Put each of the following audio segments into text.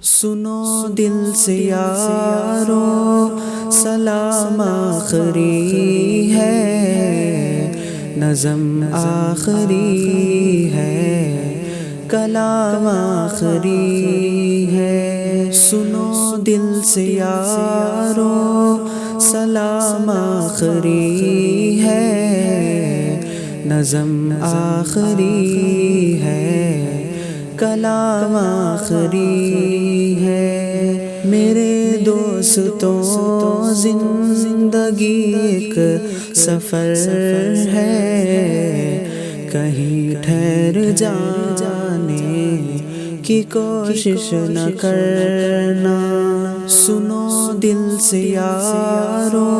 سنو دل سے یارو سلام آخری ہے، نظم آخری ہے، کلام آخری ہے۔ سنو دل سے یارو سلام آخری ہے، نظم آخری ہے، کلام آخری ہے۔ میرے دوستوں زندگی ایک سفر ہے، کہیں ٹھہر جانے کی کوشش نہ کرنا۔ سنو دل سے یارو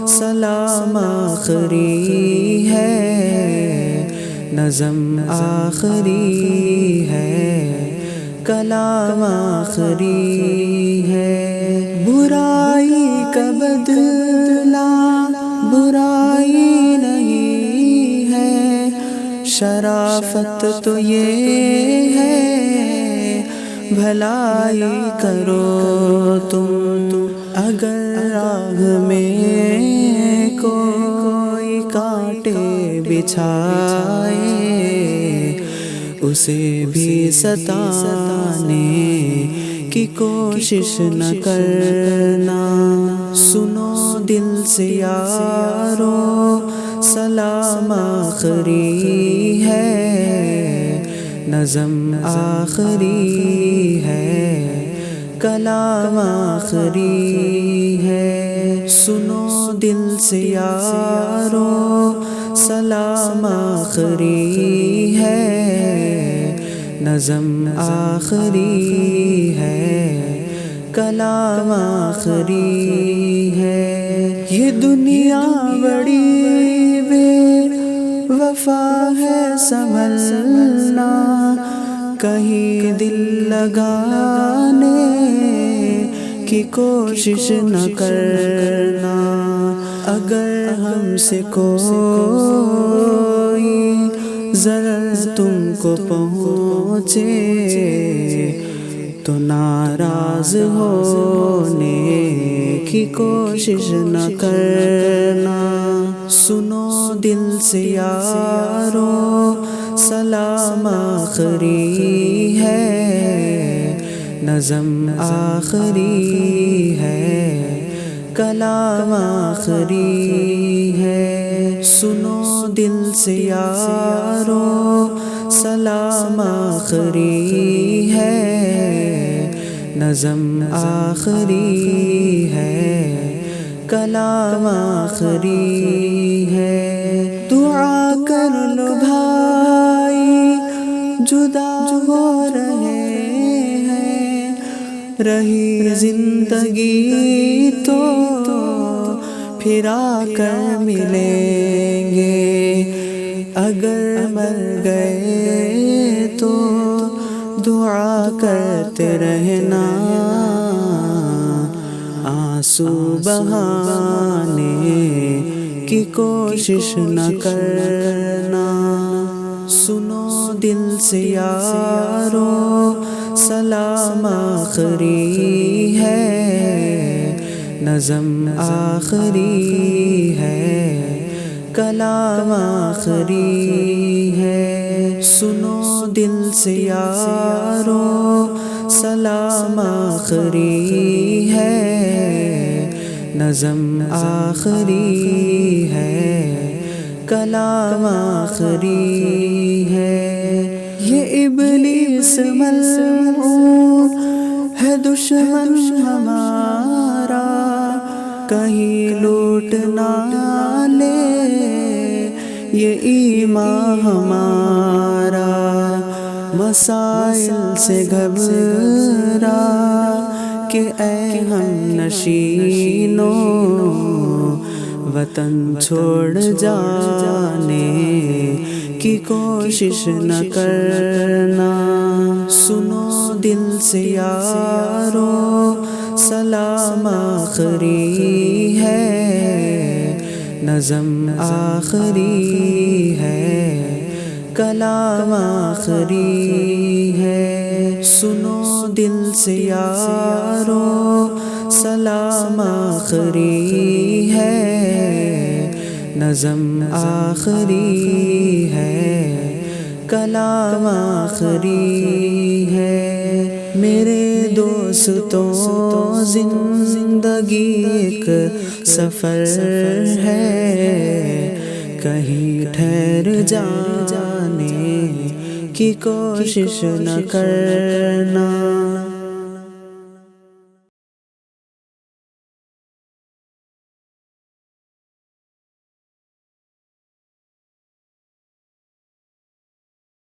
سلام آخری ہے، نظم آخری ہے، کلام آخری ہے۔ برائی کا بدلہ برائی نہیں ہے، شرافت تو یہ ہے بھلائی کرو تم۔ اگر راہ میں کوئی کانٹے بچھائے، اسے بھی ستانے کی کوشش نہ کرنا۔ سنو دل سے یارو سلام آخری ہے، نظم آخری ہے، کلام آخری ہے۔ سنو دل سے یارو سلام آخری ہے، نظم آخری ہے، کلام آخری ہے۔ یہ دنیا بڑی بے وفا ہے سنبھلنا، کہیں دل لگانے کی کوشش نہ کرنا۔ اگر ہم سے کوئی ضرر تم کو پہنچے تو ناراض ہونے کی کوشش نہ کرنا۔ سنو دل سے یارو سلام آخری ہے، نظم آخری ہے، کلام آخری ہے۔ سنو دل سے یارو سلام آخری ہے، نظم آخری ہے، کلام آخری ہے۔ دعا کر لو بھائی جدا ہو رہے ہیں، رہی زندگی تو پھر آ کر ملیں گے۔ اگر مر گئے تو دعا کرتے رہنا، آنسو بہانے کی کوشش نہ کرنا۔ سنو دل سے یارو سلام آخری ہے، نظم آخری ہے، کلام آخری ہے۔ سنو دل سے یارو سلام آخری ہے، نظم آخری ہے، کلام آخری ہے۔ یہ ابلیس ملعون ہے دشمن ہمارا، کہیں لوٹ نہ لے یہ ایمان ہمارا۔ مسائل سے گھبرا کہ اے ہم نشینوں، وطن چھوڑ جانے کی کوشش نہ کرنا۔ سنو دل سے یارو سلام آخری ہے، نظم آخری ہے، کلام آخری ہے، سنو دل سے یارو سلام آخری ہے، نظم آخری ہے، کلام آخری ہے۔ میرے دوستوں زندگی ایک سفر ہے، کہیں ٹھہر جانے کی کوشش نہ کرنا۔